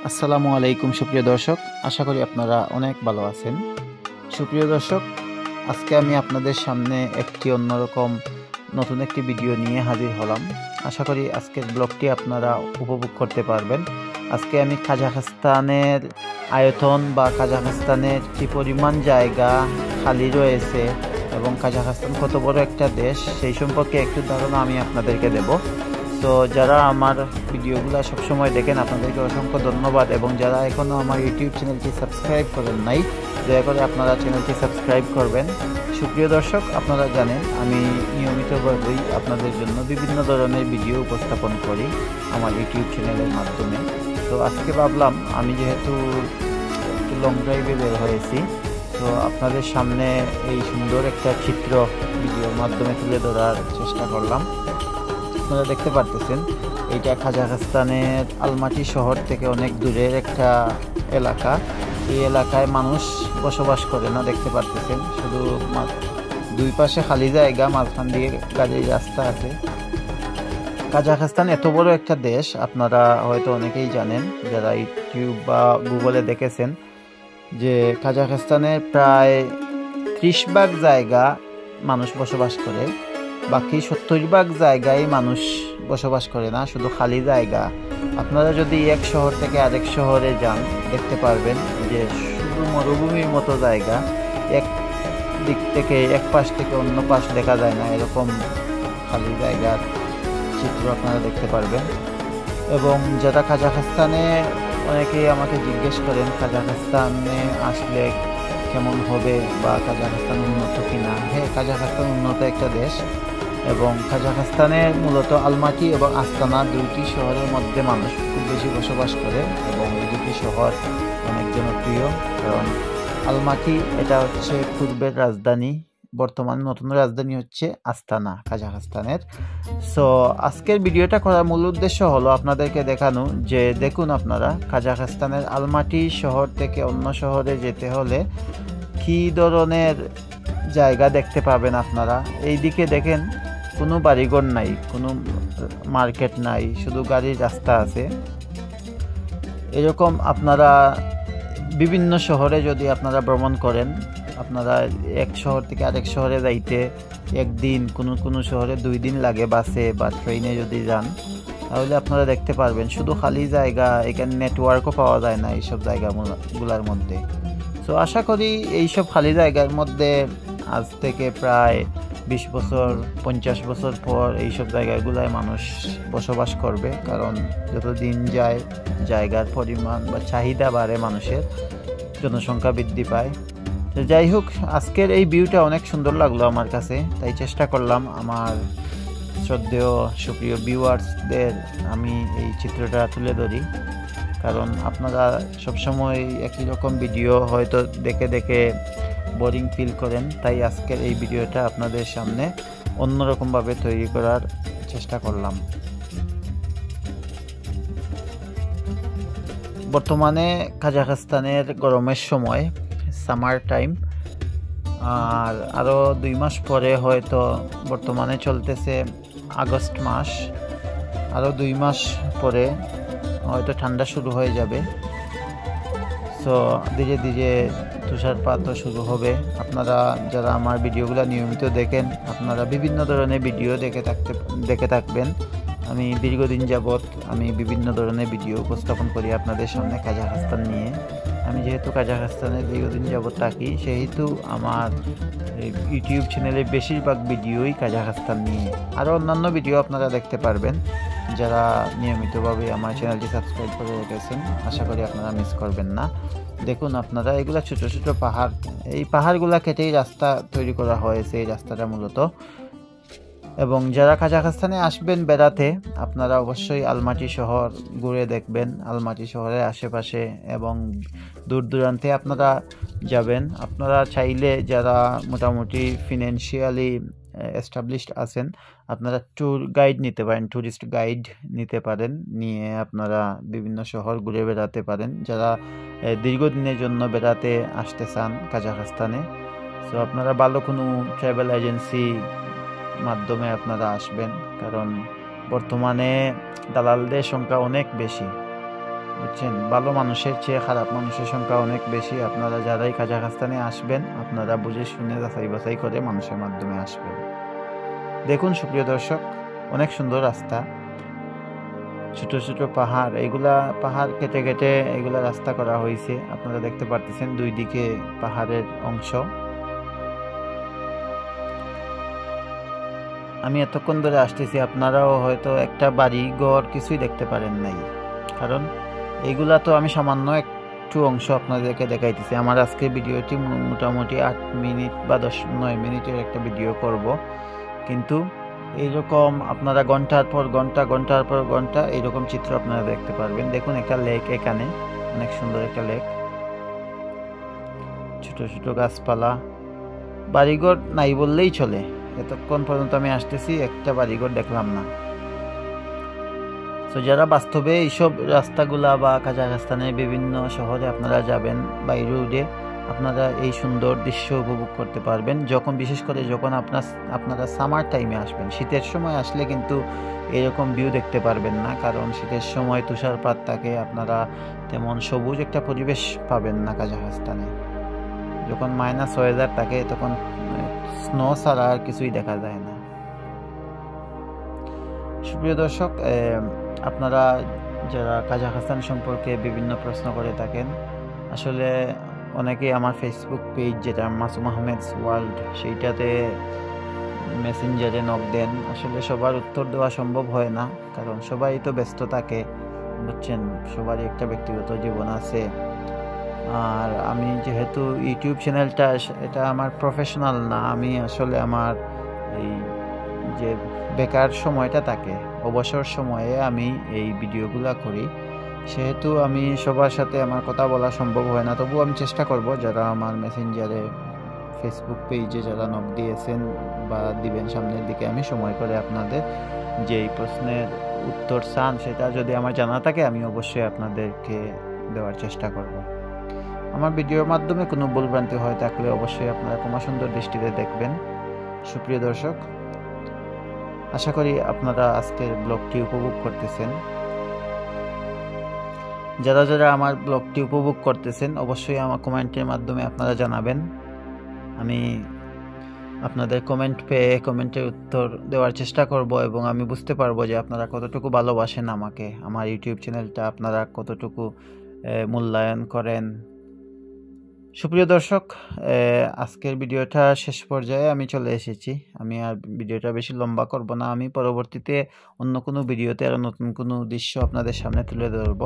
আসসালামু আলাইকুম সুপ্রিয় দর্শক, আশা করি আপনারা অনেক ভালো আছেন। সুপ্রিয় দর্শক, আজকে আমি আপনাদের সামনে একটি অন্যরকম নতুন একটি ভিডিও নিয়ে হাজির হলাম। আশা করি আজকের ব্লগটি আপনারা উপভোগ করতে পারবেন। আজকে আমি কাজাখস্তানের আয়তন বা কাজাখস্তানের কি পরিমাণ জায়গা খালি রয়েছে এবং কাজাখস্তান কত বড় একটা দেশ সেই সম্পর্কে একটু ধারণা আমি আপনাদেরকে দেব। তো যারা আমার ভিডিওগুলো সবসময় দেখেন আপনাদেরকে অসংখ্য ধন্যবাদ, এবং যারা এখনও আমার ইউটিউব চ্যানেলটি সাবস্ক্রাইব করেন নাই দয়া করে আপনারা চ্যানেলটি সাবস্ক্রাইব করবেন। সুপ্রিয় দর্শক, আপনারা জানেন আমি নিয়মিতভাবেই আপনাদের জন্য বিভিন্ন ধরনের ভিডিও উপস্থাপন করি আমার ইউটিউব চ্যানেলের মাধ্যমে। তো আজকে ভাবলাম আমি যেহেতু একটু লং ড্রাইভে বের হয়েছি, তো আপনাদের সামনে এই সুন্দর একটা চিত্র ভিডিওর মাধ্যমে তুলে ধরার চেষ্টা করলাম। আপনারা দেখতে পারতেছেন এইটা কাজাখস্তানের আলমাটি শহর থেকে অনেক দূরের একটা এলাকা। এই এলাকায় মানুষ বসবাস করে না, দেখতে পারতেছেন শুধু দুই পাশে খালি জায়গা, মাঝখান দিয়ে গাড়ির রাস্তা আছে। কাজাখস্তান এত বড় একটা দেশ আপনারা হয়তো অনেকেই জানেন যারা ইউটিউব বা গুগলে দেখেছেন, যে কাজাখস্তানের প্রায় 30 ভাগ জায়গা মানুষ বসবাস করে, বাকি 70 ভাগ জায়গায় মানুষ বসবাস করে না, শুধু খালি জায়গা। আপনারা যদি এক শহর থেকে আরেক শহরে যান দেখতে পারবেন যে শুধু মরুভূমির মতো জায়গা, এক দিক থেকে এক পাশ থেকে অন্য পাশ দেখা যায় না, এরকম খালি জায়গার চিত্র আপনারা দেখতে পারবেন। এবং যারা কাজাখস্তানে, অনেকেই আমাকে জিজ্ঞেস করেন কাজাখস্তানে আসলে কেমন হবে বা কাজাখস্তান উন্নত কিনা। হ্যাঁ, কাজাখস্তান উন্নত একটা দেশ, এবং কাজাখস্তানে মূলত আলমাটি এবং আস্তানা দুইটি শহরের মধ্যে মানুষ খুব বেশি বসবাস করে, এবং এই দুটি শহর অনেক জনপ্রিয়। কারণ আলমাটি এটা হচ্ছে পূর্বের রাজধানী, বর্তমানে নতুন রাজধানী হচ্ছে আস্তানা কাজাখস্তানের। সো আজকের ভিডিওটা করার মূল উদ্দেশ্য হলো আপনাদেরকে দেখানো যে দেখুন আপনারা কাজাখস্তানের আলমাটি শহর থেকে অন্য শহরে যেতে হলে কী ধরনের জায়গা দেখতে পাবেন আপনারা। এই দিকে দেখেন কোনো বাড়িঘর নাই, কোনো মার্কেট নাই, শুধু গাড়ির রাস্তা আছে। এরকম আপনারা বিভিন্ন শহরে যদি আপনারা ভ্রমণ করেন, আপনারা এক শহর থেকে আরেক শহরে যাইতে একদিন, কোনো শহরে 2 দিন লাগে বাসে বা ট্রেনে যদি যান, তাহলে আপনারা দেখতে পারবেন শুধু খালি জায়গা, এখানে নেটওয়ার্কও পাওয়া যায় না এইসব জায়গাগুলোর মধ্যে। তো আশা করি এইসব খালি জায়গার মধ্যে আজ থেকে প্রায় 20 বছর 50 বছর পর এইসব জায়গাগুলায় মানুষ বসবাস করবে, কারণ যত দিন যায় জায়গার পরিমাণ বা চাহিদা বাড়ে, মানুষের জনসংখ্যা বৃদ্ধি পায়। তো যাই হোক, আজকের এই ভিউটা অনেক সুন্দর লাগলো আমার কাছে, তাই চেষ্টা করলাম আমার শ্রদ্ধেয় সুপ্রিয় ভিউয়ার্সদের আমি এই চিত্রটা তুলে ধরি। কারণ আপনারা সবসময় একই রকম ভিডিও হয়তো দেখে দেখে বোরিং ফিল করেন, তাই আজকের এই ভিডিওটা আপনাদের সামনে অন্যরকমভাবে তৈরি করার চেষ্টা করলাম। বর্তমানে কাজাখস্তানের গরমের সময়, সামার টাইম, আর আরও 2 মাস পরে হয়তো, বর্তমানে চলতেছে আগস্ট মাস, আরও 2 মাস পরে হয়তো ঠান্ডা শুরু হয়ে যাবে। সো ধীরে ধীরে তুষারপাতও শুরু হবে। আপনারা যারা আমার ভিডিওগুলো নিয়মিত দেখেন, আপনারা বিভিন্ন ধরনের ভিডিও দেখে থাকবেন। আমি দীর্ঘদিন যাবৎ আমি বিভিন্ন ধরনের ভিডিও উপস্থাপন করি আপনাদের সামনে কাজাখস্তান নিয়ে। আমি যেহেতু কাজাখস্তানে দীর্ঘদিন যাবৎ থাকি, সেহেতু আমার ইউটিউব চ্যানেলে বেশিরভাগ ভিডিওই কাজাখস্তান নিয়ে। আরও অন্যান্য ভিডিও আপনারা দেখতে পারবেন যারা নিয়মিতভাবে আমার চ্যানেলটি সাবস্ক্রাইব করে রেখেছেন। আশা করি আপনারা মিস করবেন না। দেখুন আপনারা, এগুলা ছোট ছোট পাহাড়, এই পাহাড়গুলা কেটেই রাস্তা তৈরি করা হয়েছে, এই রাস্তাটা মূলত। এবং যারা কাজাখস্তানে আসবেন বেড়াতে, আপনারা অবশ্যই আলমাটি শহর ঘুরে দেখবেন, আলমাটি শহরের আশেপাশে এবং দূর দূরান্তে আপনারা যাবেন। আপনারা চাইলে যারা মোটামুটি ফিনান্সিয়ালি এস্টাবলিশড আছেন, আপনারা ট্যুর গাইড নিতে পারেন, ট্যুরিস্ট গাইড নিতে পারেন, নিয়ে আপনারা বিভিন্ন শহর ঘুরে বেড়াতে পারেন। যারা দীর্ঘদিনের জন্য বেড়াতে আসতে চান কাজাখস্তানে, সো আপনারা ভালো কোনো ট্রাভেল এজেন্সি মাধ্যমে আপনারা আসবেন, কারণ বর্তমানে দালালদের সংখ্যা অনেক বেশি। বুঝছেন, ভালো মানুষের চেয়ে খারাপ মানুষের সংখ্যা অনেক বেশি। আপনারা যারাই কাজাখস্তানে আসবেন আপনারা বুঝে শুনে যাচাই বাছাই করে মানুষের মাধ্যমে আসবেন। দেখুন সুপ্রিয় দর্শক, অনেক সুন্দর রাস্তা, ছোট ছোট পাহাড়, এগুলা পাহাড় কেটে কেটে এগুলা রাস্তা করা হয়েছে। আপনারা দেখতে পারতেছেন দুই দিকে পাহাড়ের অংশ। আমি এতক্ষণ ধরে আসতেছি, আপনারাও হয়তো একটা বাড়ি ঘর কিছুই দেখতে পারেন নাই, কারণ এইগুলা তো আমি সামান্য একটু অংশ আপনাদেরকে দেখাইতেছি। আমার আজকে ভিডিওটি মোটামুটি 8 মিনিট বা 9 মিনিটের একটা ভিডিও করব, কিন্তু এইরকম আপনারা ঘন্টার পর ঘন্টা এইরকম চিত্র আপনারা দেখতে পারবেন। দেখুন একটা লেক, এখানে অনেক সুন্দর একটা লেক, ছোট ছোট গাছপালা, বাড়িঘর নাই বললেই চলে। এতক্ষণ পর্যন্ত আমি আসতেছি, একটা বাড়িঘর দেখলাম না। তো যারা বাস্তবে এইসব রাস্তাগুলা বা কাজাখস্তানের বিভিন্ন শহরে আপনারা যাবেন বাই রোডে, আপনারা এই সুন্দর দৃশ্য উপভোগ করতে পারবেন। যখন বিশেষ করে যখন আপনারা সামার টাইমে আসবেন। শীতের সময় আসলে কিন্তু এরকম ভিউ দেখতে পারবেন না, কারণ শীতের সময় তুষারপাত থাকে, আপনারা তেমন সবুজ একটা পরিবেশ পাবেন না কাজাখস্তানে। যখন মাইনাস ওয়েদার থাকে তখন স্নো ছাড়া আর কিছুই দেখা যায় না। সুপ্রিয় দর্শক, আপনারা যারা কাজাখস্তান সম্পর্কে বিভিন্ন প্রশ্ন করে থাকেন, আসলে অনেকেই আমার ফেসবুক পেজ যেটা মাসুম আহমেদ ওয়ার্ল্ড, সেইটাতে মেসেঞ্জারে নক দেন। আসলে সবার উত্তর দেওয়া সম্ভব হয় না, কারণ সবাই তো ব্যস্ত থাকে, বুঝছেন, সবারই একটা ব্যক্তিগত জীবন আছে। আর আমি যেহেতু ইউটিউব চ্যানেলটা, এটা আমার প্রফেশনাল না, আমি আসলে আমার এই যে বেকার সময়টা থাকে, অবসর সময়ে আমি এই ভিডিওগুলা করি, সেহেতু আমি সবার সাথে আমার কথা বলা সম্ভব হয় না। তবু আমি চেষ্টা করব, যারা আমার মেসেঞ্জারে ফেসবুক পেজে যারা নক দিয়েছেন বা দিবেন সামনের দিকে, আমি সময় করে আপনাদের যেই প্রশ্নের উত্তর চান সেটা যদি আমার জানা থাকে আমি অবশ্যই আপনাদেরকে দেওয়ার চেষ্টা করব। আমার ভিডিওর মাধ্যমে কোনো ভুলভ্রান্তি হয়ে থাকলে অবশ্যই আপনারা ক্ষমা সুন্দর দৃষ্টিতে দেখবেন। সুপ্রিয় দর্শক, আশা করি আপনারা আজকের ব্লগটি উপভোগ করতেছেন। যারা যারা আমার ব্লগটি উপভোগ করতেছেন অবশ্যই আমার কমেন্টের মাধ্যমে আপনারা জানাবেন। আমি আপনাদের কমেন্ট পেয়ে কমেন্টের উত্তর দেওয়ার চেষ্টা করব, এবং আমি বুঝতে পারবো যে আপনারা কতটুকু ভালোবাসেন আমাকে, আমার ইউটিউব চ্যানেলটা আপনারা কতটুকু মূল্যায়ন করেন। সুপ্রিয় দর্শক, আজকের ভিডিওটা শেষ পর্যায়ে আমি চলে এসেছি। আমি আর ভিডিওটা বেশি লম্বা করব না, আমি পরবর্তীতে অন্য কোনো ভিডিওতে আরও নতুন কোনো দৃশ্য আপনাদের সামনে তুলে ধরব।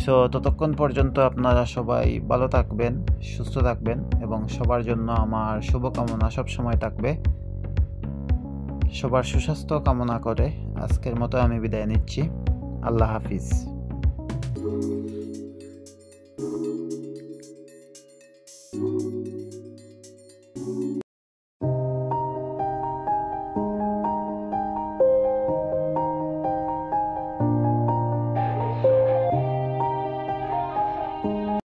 সো ততক্ষণ পর্যন্ত আপনারা সবাই ভালো থাকবেন, সুস্থ থাকবেন, এবং সবার জন্য আমার শুভকামনা সবসময় থাকবে। সবার সুস্বাস্থ্য কামনা করে আজকের মতো আমি বিদায় নিচ্ছি। আল্লাহ হাফিজ।